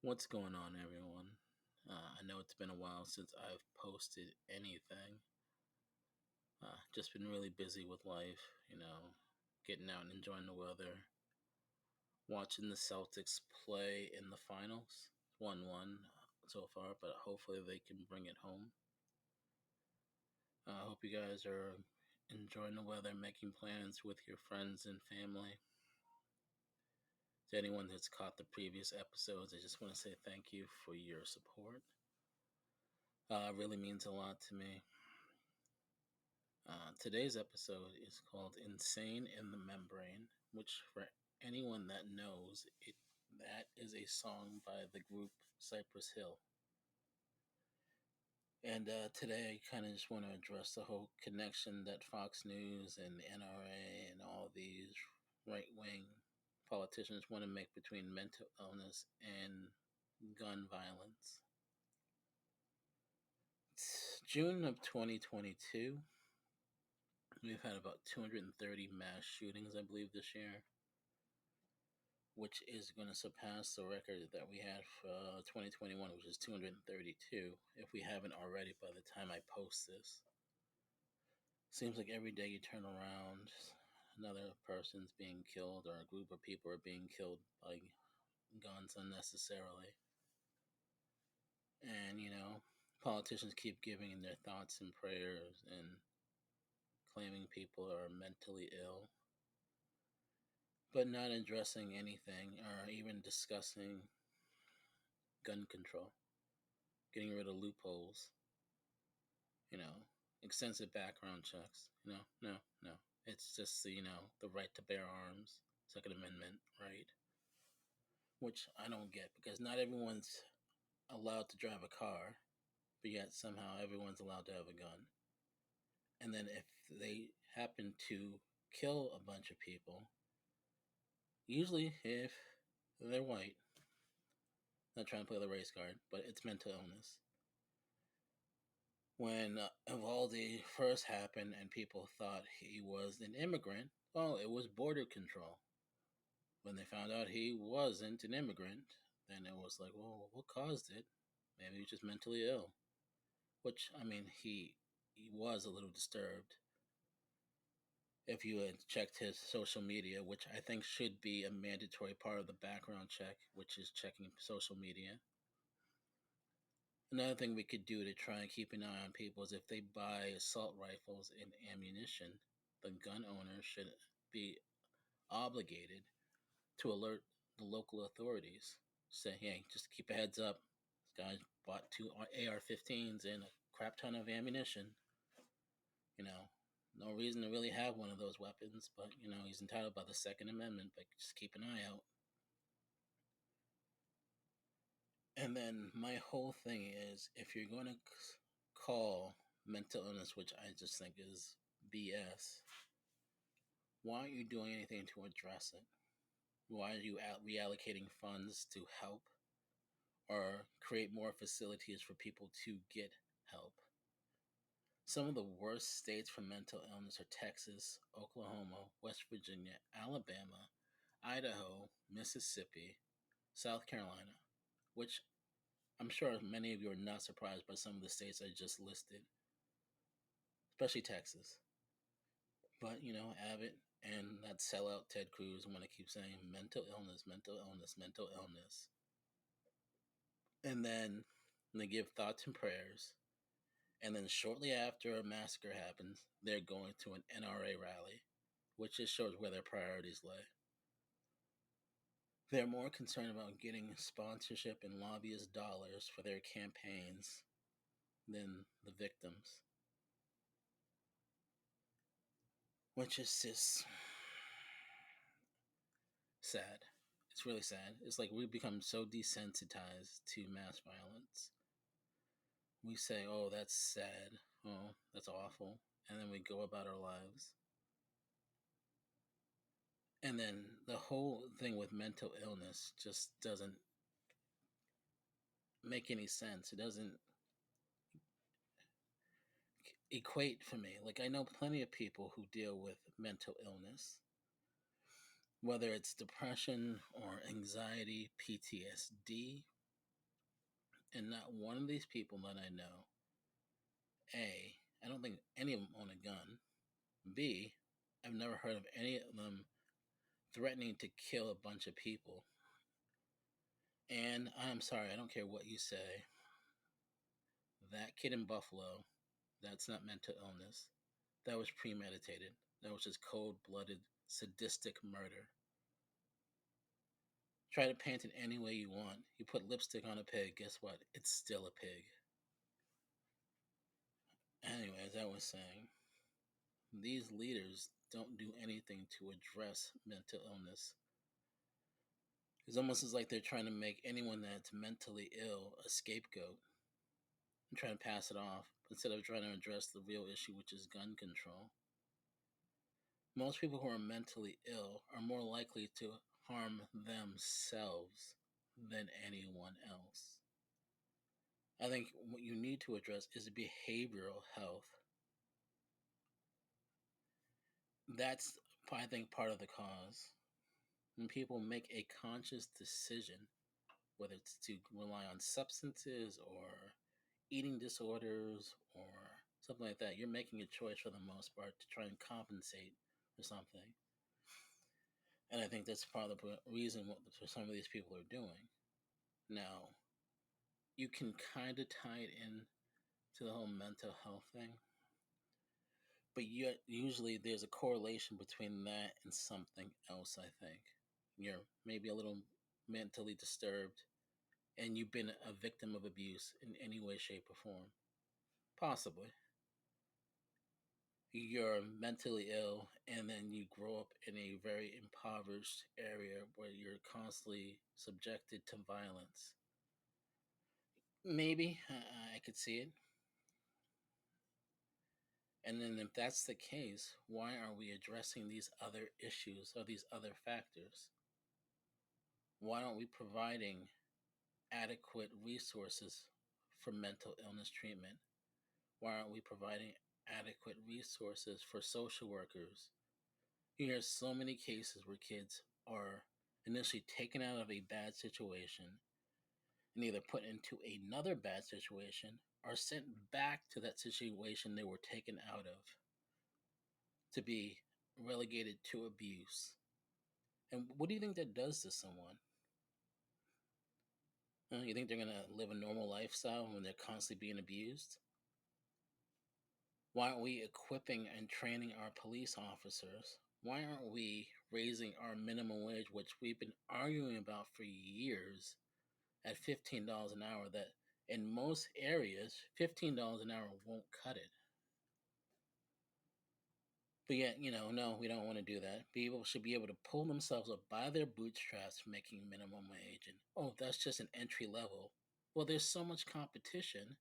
What's going on, everyone? I know it's been a while since I've posted anything. Just been really busy with life, getting out and enjoying the weather, watching the Celtics play in the finals. 1-1 so far, but hopefully they can bring it home. I hope you guys are enjoying the weather, making plans with your friends and family. To anyone that's caught the previous episodes, I just want to say thank you for your support. It really means a lot to me. Today's episode is called Insane in the Membrane, which, for anyone that knows, that is a song by the group Cypress Hill. And today I kind of just want to address the whole connection that Fox News and the NRA and all these right wing politicians want to make between mental illness and gun violence. It's June of 2022. We've had about 230 mass shootings, I believe, this year, which is going to surpass the record that we had for 2021, which is 232, if we haven't already by the time I post this. Seems like every day you turn around, another person's being killed, or a group of people are being killed by guns unnecessarily. And, politicians keep giving their thoughts and prayers and claiming people are mentally ill, but not addressing anything or even discussing gun control, getting rid of loopholes, you know, extensive background checks. No. It's just the right to bear arms, Second Amendment right, which I don't get because not everyone's allowed to drive a car, but yet somehow everyone's allowed to have a gun. And then if they happen to kill a bunch of people, usually if they're white, not trying to play the race card, but it's mental illness. When Uvalde first happened and people thought he was an immigrant, well, it was border control. When they found out he wasn't an immigrant, then it was like, well, what caused it? Maybe he was just mentally ill. Which, I mean, he was a little disturbed. If you had checked his social media, which I think should be a mandatory part of the background check, which is checking social media. Another thing we could do to try and keep an eye on people is if they buy assault rifles and ammunition, the gun owner should be obligated to alert the local authorities. Say, hey, just keep a heads up. This guy bought two AR-15s and a crap ton of ammunition. No reason to really have one of those weapons, but, he's entitled by the Second Amendment, but just keep an eye out. And then my whole thing is, if you're going to call mental illness, which I just think is BS, why aren't you doing anything to address it? Why are you reallocating funds to help or create more facilities for people to get help? Some of the worst states for mental illness are Texas, Oklahoma, West Virginia, Alabama, Idaho, Mississippi, South Carolina, which I'm sure many of you are not surprised by some of the states I just listed, especially Texas. But, Abbott and that sellout Ted Cruz want to keep saying mental illness, mental illness, mental illness. And then they give thoughts and prayers. And then shortly after a massacre happens, they're going to an NRA rally, which just shows where their priorities lay. They're more concerned about getting sponsorship and lobbyist dollars for their campaigns than the victims. Which is just sad. It's really sad. It's like we've become so desensitized to mass violence. We say, oh, that's sad. Oh, that's awful. And then we go about our lives. And then the whole thing with mental illness just doesn't make any sense. It doesn't equate for me. Like, I know plenty of people who deal with mental illness, whether it's depression or anxiety, PTSD, And not one of these people that I know, A, I don't think any of them own a gun. B, I've never heard of any of them threatening to kill a bunch of people. And I'm sorry, I don't care what you say. That kid in Buffalo, that's not mental illness. That was premeditated. That was just cold blooded, sadistic murder. Try to paint it any way you want. You put lipstick on a pig, guess what? It's still a pig. Anyway, as I was saying, these leaders don't do anything to address mental illness. It's almost as like they're trying to make anyone that's mentally ill a scapegoat and trying to pass it off instead of trying to address the real issue, which is gun control. Most people who are mentally ill are more likely to harm themselves than anyone else. I think what you need to address is behavioral health. That's, I think, part of the cause. When people make a conscious decision, whether it's to rely on substances or eating disorders or something like that, you're making a choice for the most part to try and compensate for something. And I think that's part of the reason what some of these people are doing. Now, you can kind of tie it in to the whole mental health thing, but yet usually there's a correlation between that and something else. I think you're maybe a little mentally disturbed and you've been a victim of abuse in any way, shape, or form. Possibly. You're mentally ill and then you grow up in a very impoverished area where you're constantly subjected to violence. Maybe I could see it. And then, if that's the case, why are we addressing these other issues or these other factors? Why aren't we providing adequate resources for mental illness treatment? Why aren't we providing adequate resources for social workers? You hear so many cases where kids are initially taken out of a bad situation and either put into another bad situation or sent back to that situation they were taken out of to be relegated to abuse. And what do you think that does to someone? You think they're going to live a normal lifestyle when they're constantly being abused? Why aren't we equipping and training our police officers? Why aren't we raising our minimum wage, which we've been arguing about for years, at $15 an hour? That in most areas, $15 an hour won't cut it. But yet, no, we don't want to do that. People should be able to pull themselves up by their bootstraps making minimum wage. And, oh, that's just an entry level. Well, there's so much competition.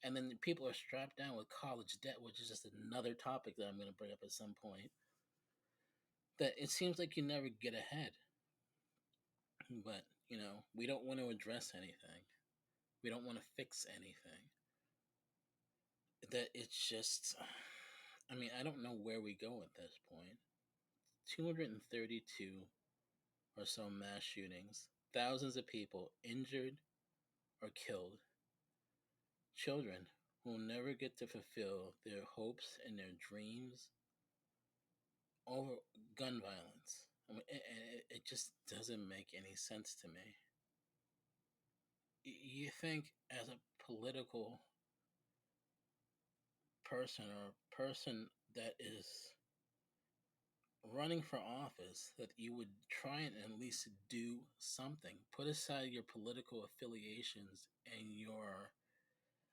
And then people are strapped down with college debt, which is just another topic that I'm going to bring up at some point. That it seems like you never get ahead. But, we don't want to address anything. We don't want to fix anything. That it's just, I don't know where we go at this point. 232 or so mass shootings, thousands of people injured or killed, children who will never get to fulfill their hopes and their dreams over gun violence. It just doesn't make any sense to me. You think, as a political person or person that is running for office, that you would try and at least do something. Put aside your political affiliations and your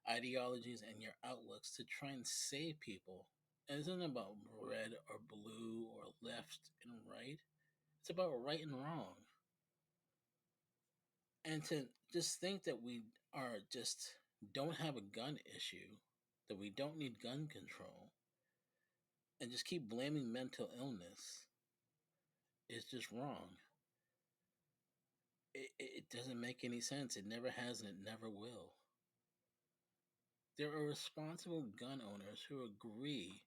ideologies and your outlooks to try and save people. It isn't about red or blue or left and right. It's about right and wrong. And to just think that we are just don't have a gun issue, that we don't need gun control, and just keep blaming mental illness is just wrong. It doesn't make any sense. It never has and it never will. There are responsible gun owners who agree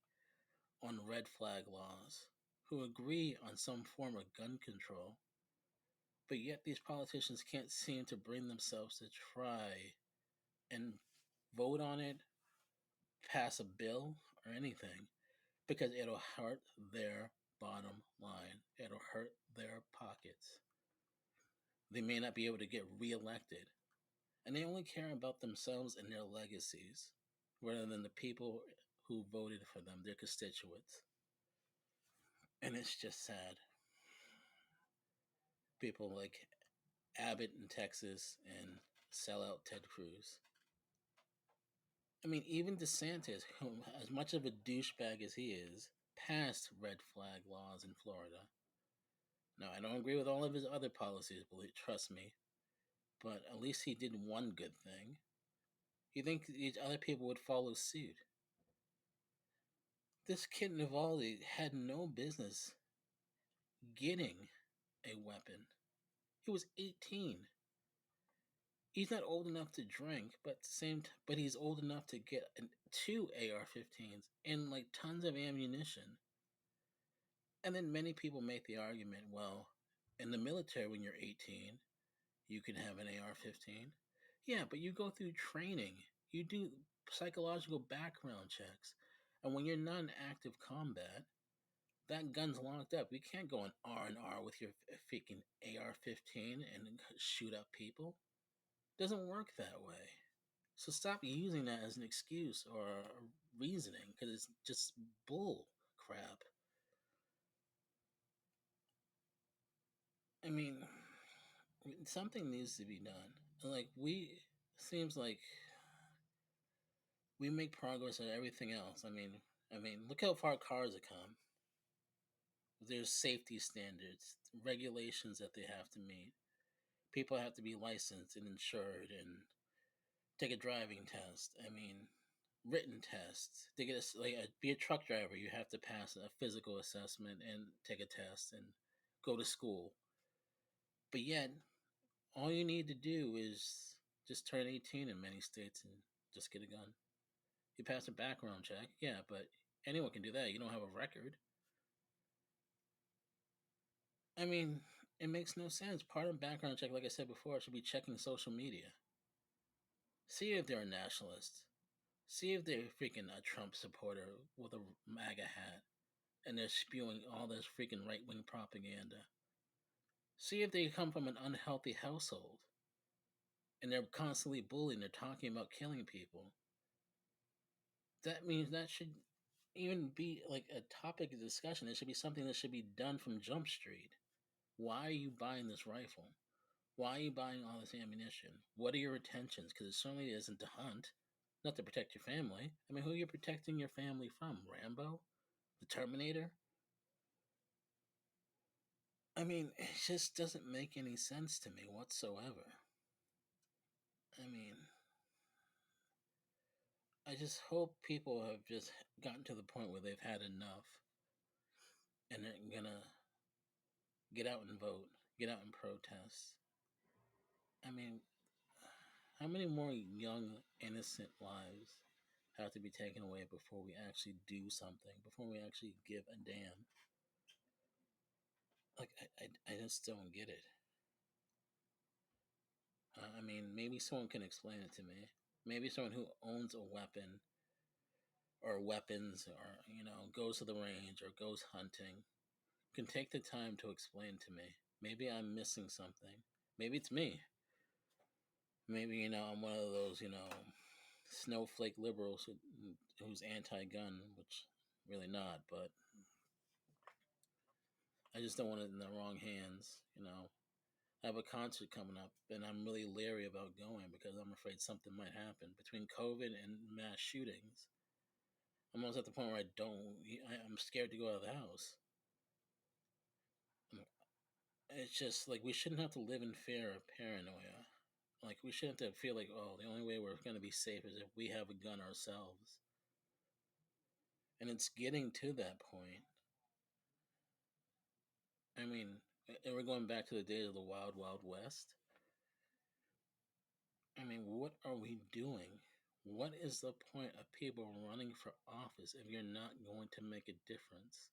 on red flag laws, who agree on some form of gun control, but yet these politicians can't seem to bring themselves to try and vote on it, pass a bill or anything, because it'll hurt their bottom line. It'll hurt their pockets. They may not be able to get reelected. And they only care about themselves and their legacies rather than the people who voted for them, their constituents. And it's just sad. People like Abbott in Texas and sellout Ted Cruz. I mean, even DeSantis, who, as much of a douchebag as he is, passed red flag laws in Florida. Now, I don't agree with all of his other policies, believe, trust me, but at least he did one good thing. You think these other people would follow suit? This kid Navalny had no business getting a weapon. He was 18. He's not old enough to drink, but but he's old enough to get two AR-15s and like tons of ammunition. And then many people make the argument, well, in the military when you're 18, you can have an AR-15. Yeah, but you go through training. You do psychological background checks. And when you're not in active combat, that gun's locked up. We can't go on R&R with your freaking AR-15 and shoot up people. It doesn't work that way. So stop using that as an excuse or reasoning, because it's just bull crap. I mean, something needs to be done. Like seems like we make progress on everything else. I mean, look how far cars have come. There's safety standards, regulations that they have to meet. People have to be licensed and insured and take a driving test. I mean, written tests. To get be a truck driver, you have to pass a physical assessment and take a test and go to school. But yet, all you need to do is just turn 18 in many states and just get a gun. You pass a background check, yeah, but anyone can do that. You don't have a record. I mean, it makes no sense. Part of background check, like I said before, should be checking social media. See if they're a nationalist. See if they're freaking a Trump supporter with a MAGA hat and they're spewing all this freaking right wing propaganda. See if they come from an unhealthy household and they're constantly bullying, they're talking about killing people. That means that should even be like a topic of discussion. It should be something that should be done from Jump Street. Why are you buying this rifle? Why are you buying all this ammunition? What are your intentions? Because it certainly isn't to hunt, not to protect your family. I mean, who are you protecting your family from? Rambo? The Terminator? I mean, it just doesn't make any sense to me whatsoever. I mean, I just hope people have just gotten to the point where they've had enough and they're gonna get out and vote, get out and protest. I mean, how many more young, innocent lives have to be taken away before we actually do something, before we actually give a damn? Like, I just don't get it. I mean, maybe someone can explain it to me. Maybe someone who owns a weapon or weapons or, goes to the range or goes hunting can take the time to explain to me. Maybe I'm missing something. Maybe it's me. Maybe, I'm one of those, snowflake liberals who's anti-gun, which really not, but I just don't want it in the wrong hands. I have a concert coming up, and I'm really leery about going because I'm afraid something might happen. Between COVID and mass shootings, I'm almost at the point where I'm scared to go out of the house. It's just like we shouldn't have to live in fear or paranoia. Like we shouldn't have to feel like, oh, the only way we're going to be safe is if we have a gun ourselves. And it's getting to that point. I mean, and we're going back to the days of the Wild Wild West. I mean, what are we doing? What is the point of people running for office if you're not going to make a difference?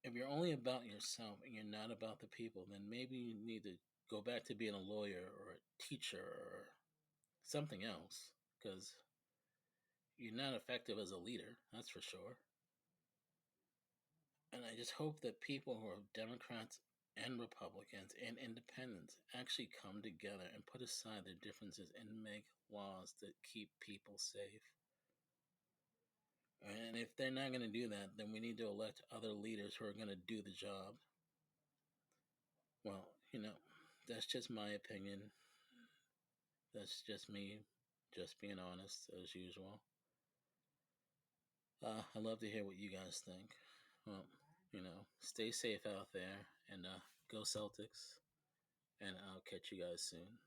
If you're only about yourself and you're not about the people, then maybe you need to go back to being a lawyer or a teacher or something else, because you're not effective as a leader, that's for sure. And I just hope that people who are Democrats and Republicans and independents actually come together and put aside their differences and make laws that keep people safe. And if they're not going to do that, then we need to elect other leaders who are going to do the job. Well, that's just my opinion. That's just me, just being honest as usual. I'd love to hear what you guys think. Well, stay safe out there and go Celtics. And I'll catch you guys soon.